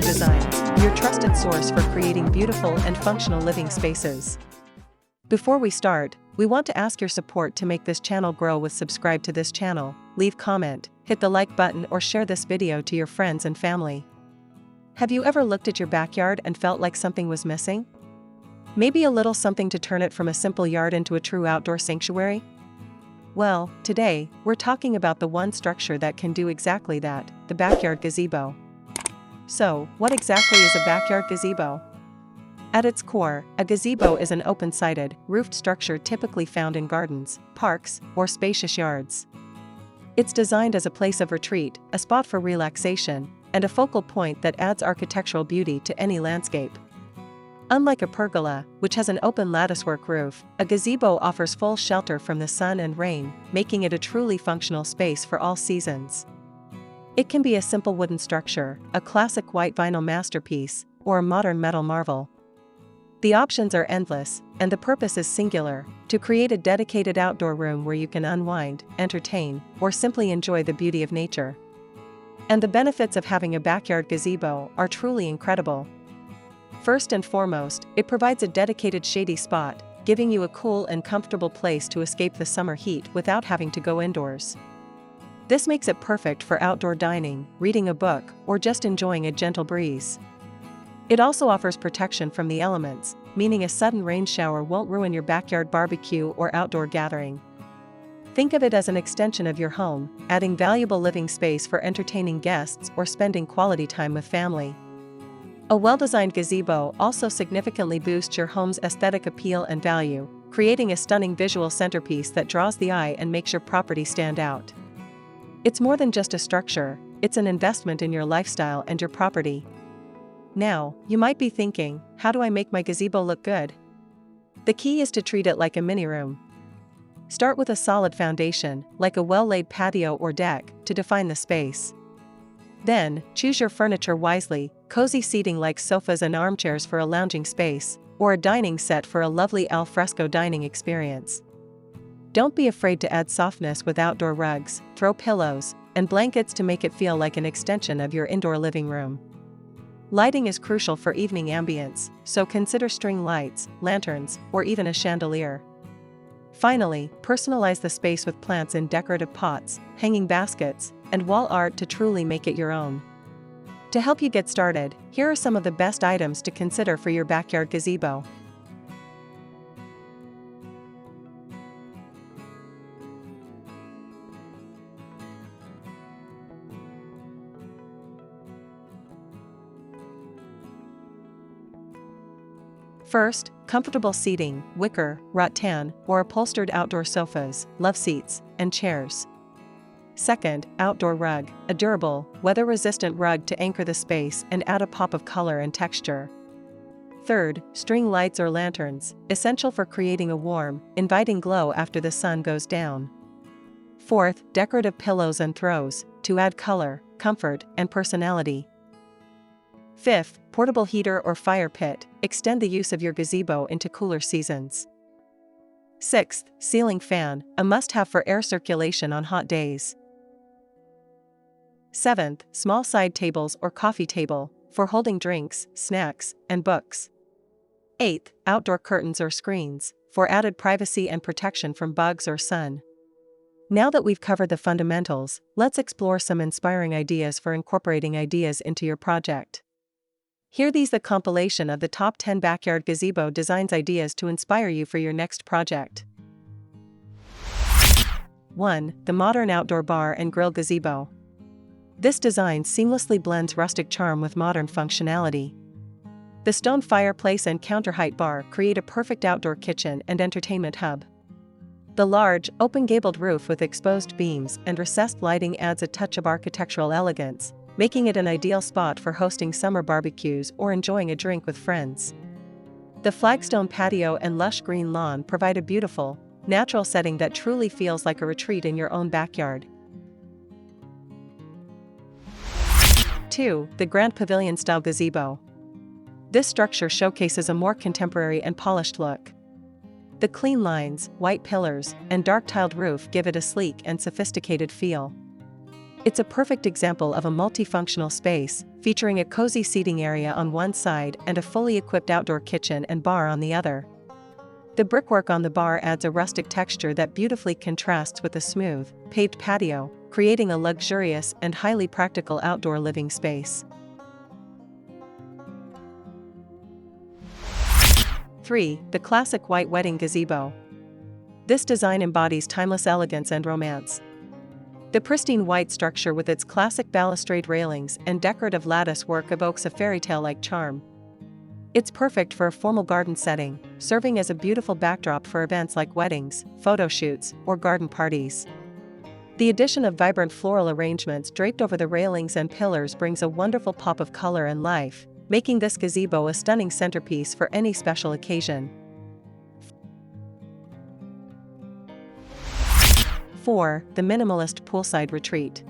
Decor Designs, your trusted source for creating beautiful and functional living spaces. Before we start, we want to ask your support to make this channel grow with subscribe to this channel, leave comment, hit the like button or share this video to your friends and family. Have you ever looked at your backyard and felt like something was missing? Maybe a little something to turn it from a simple yard into a true outdoor sanctuary? Well, today, we're talking about the one structure that can do exactly that, the backyard gazebo. So, what exactly is a backyard gazebo? At its core, a gazebo is an open-sided, roofed structure typically found in gardens, parks, or spacious yards. It's designed as a place of retreat, a spot for relaxation, and a focal point that adds architectural beauty to any landscape. Unlike a pergola, which has an open latticework roof, a gazebo offers full shelter from the sun and rain, making it a truly functional space for all seasons. It can be a simple wooden structure, a classic white vinyl masterpiece, or a modern metal marvel. The options are endless, and the purpose is singular: to create a dedicated outdoor room where you can unwind, entertain, or simply enjoy the beauty of nature. And the benefits of having a backyard gazebo are truly incredible. First and foremost, it provides a dedicated shady spot, giving you a cool and comfortable place to escape the summer heat without having to go indoors. This makes it perfect for outdoor dining, reading a book, or just enjoying a gentle breeze. It also offers protection from the elements, meaning a sudden rain shower won't ruin your backyard barbecue or outdoor gathering. Think of it as an extension of your home, adding valuable living space for entertaining guests or spending quality time with family. A well-designed gazebo also significantly boosts your home's aesthetic appeal and value, creating a stunning visual centerpiece that draws the eye and makes your property stand out. It's more than just a structure, it's an investment in your lifestyle and your property. Now, you might be thinking, how do I make my gazebo look good? The key is to treat it like a mini room. Start with a solid foundation, like a well-laid patio or deck, to define the space. Then, choose your furniture wisely: cozy seating like sofas and armchairs for a lounging space, or a dining set for a lovely al fresco dining experience. Don't be afraid to add softness with outdoor rugs, throw pillows, and blankets to make it feel like an extension of your indoor living room. Lighting is crucial for evening ambience, so consider string lights, lanterns, or even a chandelier. Finally, personalize the space with plants in decorative pots, hanging baskets, and wall art to truly make it your own. To help you get started, here are some of the best items to consider for your backyard gazebo. First, comfortable seating: wicker, rattan, or upholstered outdoor sofas, love seats, and chairs. Second, outdoor rug: a durable, weather-resistant rug to anchor the space and add a pop of color and texture. Third, string lights or lanterns, essential for creating a warm, inviting glow after the sun goes down. Fourth, decorative pillows and throws, to add color, comfort, and personality. Fifth, portable heater or fire pit, extend the use of your gazebo into cooler seasons. Sixth, ceiling fan, a must-have for air circulation on hot days. Seventh, small side tables or coffee table, for holding drinks, snacks, and books. Eighth, outdoor curtains or screens, for added privacy and protection from bugs or sun. Now that we've covered the fundamentals, let's explore some inspiring ideas for incorporating ideas into your project. Here these the compilation of the top 10 backyard gazebo designs ideas to inspire you for your next project. 1. The modern outdoor bar and grill gazebo. This design seamlessly blends rustic charm with modern functionality. The stone fireplace and counter-height bar create a perfect outdoor kitchen and entertainment hub. The large, open-gabled roof with exposed beams and recessed lighting adds a touch of architectural elegance, making it an ideal spot for hosting summer barbecues or enjoying a drink with friends. The flagstone patio and lush green lawn provide a beautiful, natural setting that truly feels like a retreat in your own backyard. 2. The Grand Pavilion-style gazebo. This structure showcases a more contemporary and polished look. The clean lines, white pillars, and dark tiled roof give it a sleek and sophisticated feel. It's a perfect example of a multifunctional space, featuring a cozy seating area on one side and a fully equipped outdoor kitchen and bar on the other. The brickwork on the bar adds a rustic texture that beautifully contrasts with the smooth, paved patio, creating a luxurious and highly practical outdoor living space. 3. The classic white wedding gazebo. This design embodies timeless elegance and romance. The pristine white structure with its classic balustrade railings and decorative lattice work evokes a fairy tale-like charm. It's perfect for a formal garden setting, serving as a beautiful backdrop for events like weddings, photo shoots, or garden parties. The addition of vibrant floral arrangements draped over the railings and pillars brings a wonderful pop of color and life, making this gazebo a stunning centerpiece for any special occasion. 4. The minimalist poolside retreat.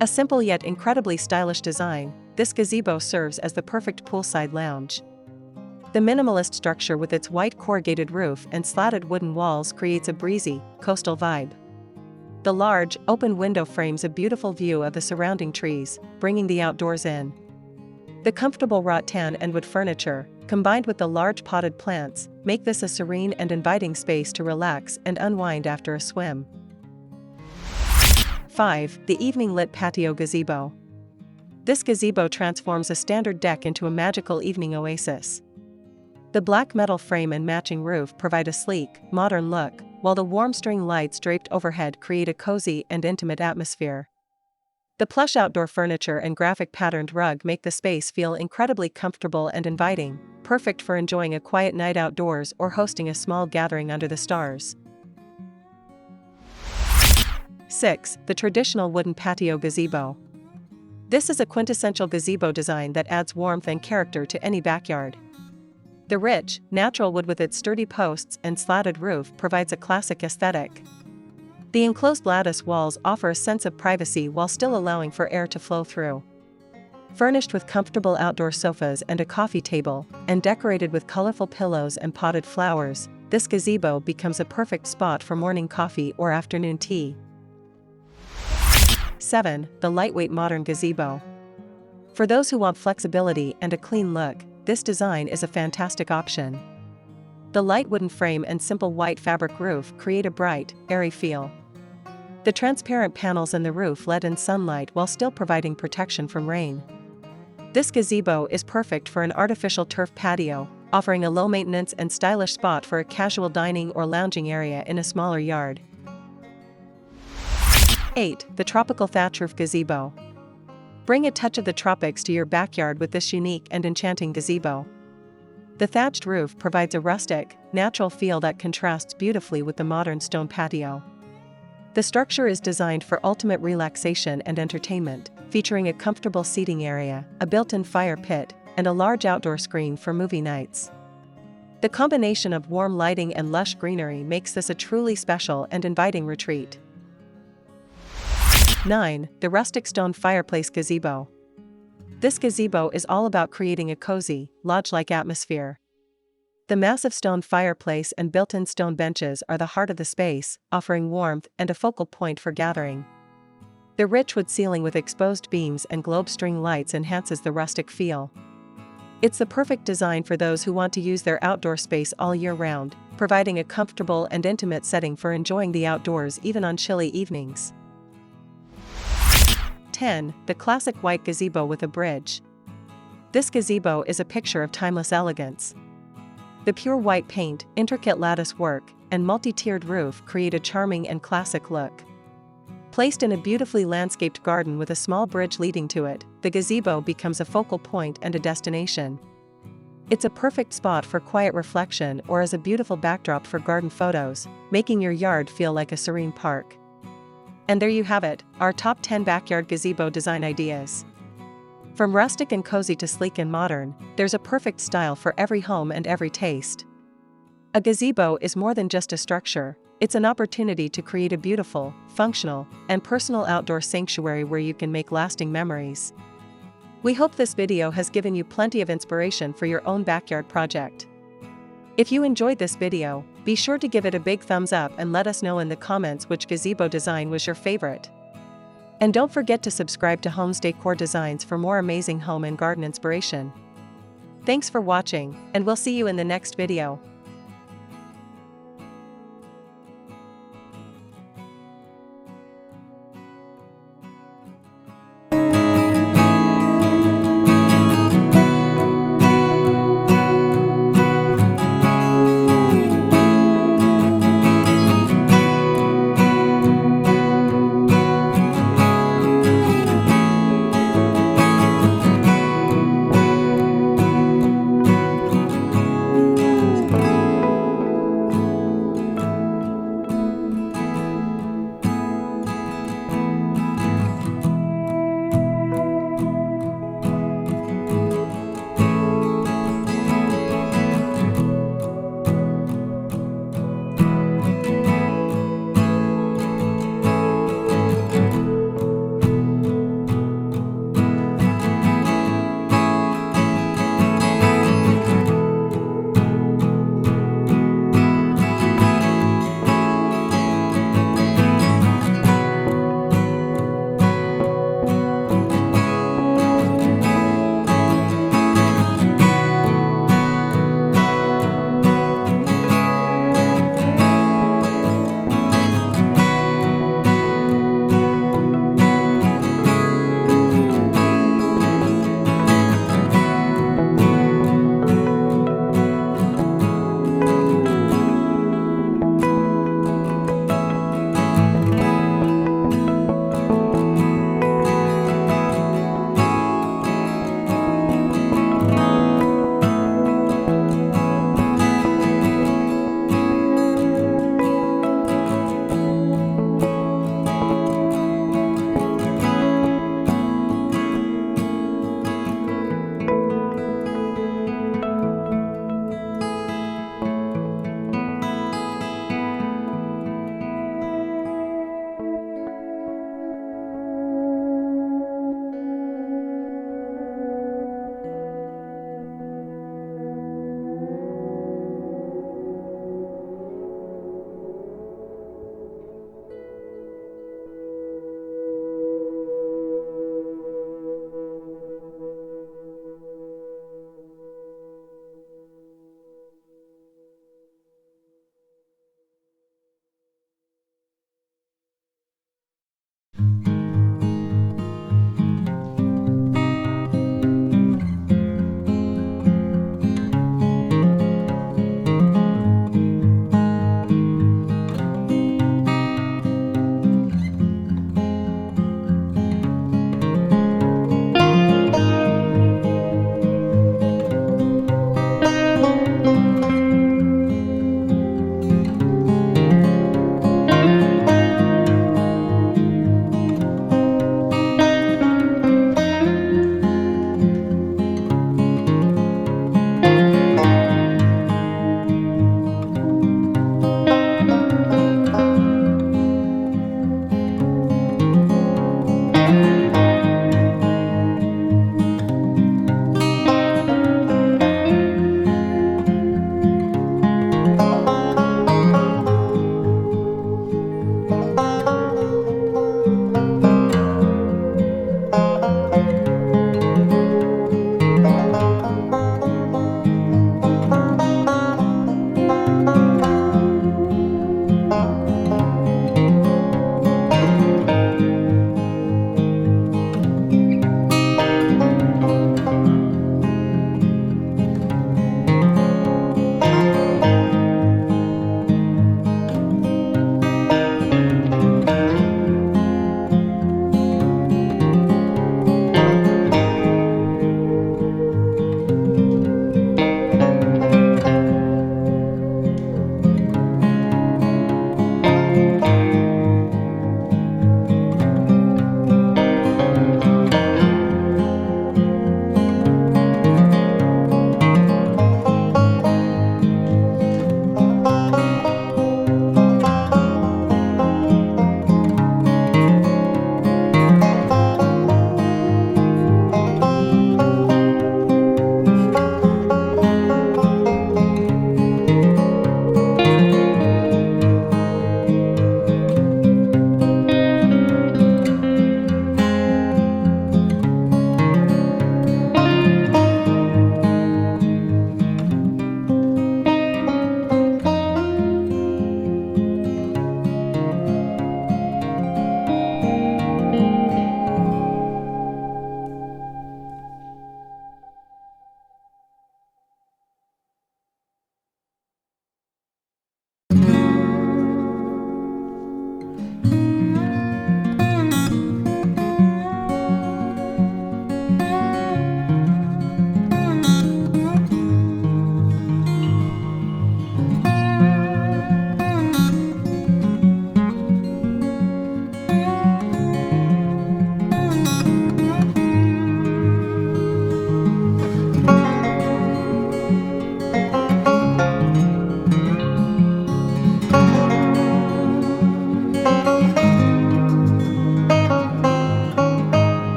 A simple yet incredibly stylish design, this gazebo serves as the perfect poolside lounge. The minimalist structure with its white corrugated roof and slatted wooden walls creates a breezy, coastal vibe. The large, open window frames a beautiful view of the surrounding trees, bringing the outdoors in. The comfortable wrought tan and wood furniture, combined with the large potted plants, make this a serene and inviting space to relax and unwind after a swim. 5. The evening lit patio gazebo. This gazebo transforms a standard deck into a magical evening oasis. The black metal frame and matching roof provide a sleek, modern look, while the warm string lights draped overhead create a cozy and intimate atmosphere. The plush outdoor furniture and graphic patterned rug make the space feel incredibly comfortable and inviting, perfect for enjoying a quiet night outdoors or hosting a small gathering under the stars. 6. The traditional wooden patio gazebo. This is a quintessential gazebo design that adds warmth and character to any backyard. The rich, natural wood with its sturdy posts and slatted roof provides a classic aesthetic. The enclosed lattice walls offer a sense of privacy while still allowing for air to flow through. Furnished with comfortable outdoor sofas and a coffee table, and decorated with colorful pillows and potted flowers, this gazebo becomes a perfect spot for morning coffee or afternoon tea. 7. The lightweight modern gazebo. For those who want flexibility and a clean look, this design is a fantastic option. The light wooden frame and simple white fabric roof create a bright, airy feel. The transparent panels in the roof let in sunlight while still providing protection from rain. This gazebo is perfect for an artificial turf patio, offering a low-maintenance and stylish spot for a casual dining or lounging area in a smaller yard. 8. The tropical thatch roof gazebo. Bring a touch of the tropics to your backyard with this unique and enchanting gazebo. The thatched roof provides a rustic, natural feel that contrasts beautifully with the modern stone patio. The structure is designed for ultimate relaxation and entertainment, featuring a comfortable seating area, a built-in fire pit, and a large outdoor screen for movie nights. The combination of warm lighting and lush greenery makes this a truly special and inviting retreat. 9. The rustic stone fireplace gazebo. This gazebo is all about creating a cozy, lodge-like atmosphere. The massive stone fireplace and built-in stone benches are the heart of the space, offering warmth and a focal point for gathering. The rich wood ceiling with exposed beams and globe string lights enhances the rustic feel. It's the perfect design for those who want to use their outdoor space all year round, providing a comfortable and intimate setting for enjoying the outdoors even on chilly evenings. 10. The classic white gazebo with a bridge. This gazebo is a picture of timeless elegance. The pure white paint, intricate lattice work, and multi-tiered roof create a charming and classic look. Placed in a beautifully landscaped garden with a small bridge leading to it, the gazebo becomes a focal point and a destination. It's a perfect spot for quiet reflection or as a beautiful backdrop for garden photos, making your yard feel like a serene park. And there you have it, our top 10 backyard gazebo design ideas. From rustic and cozy to sleek and modern, there's a perfect style for every home and every taste. A gazebo is more than just a structure, it's an opportunity to create a beautiful, functional, and personal outdoor sanctuary where you can make lasting memories. We hope this video has given you plenty of inspiration for your own backyard project. If you enjoyed this video, be sure to give it a big thumbs up and let us know in the comments which gazebo design was your favorite. And don't forget to subscribe to Homes Decor Designs for more amazing home and garden inspiration. Thanks for watching, and we'll see you in the next video.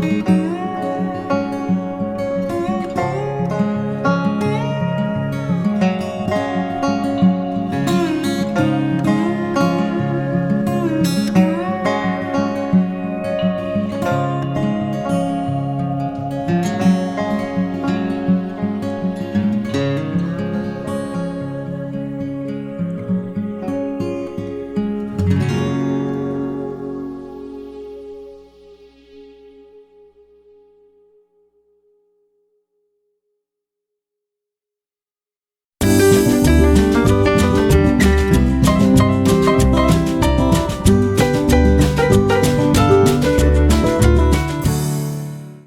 you.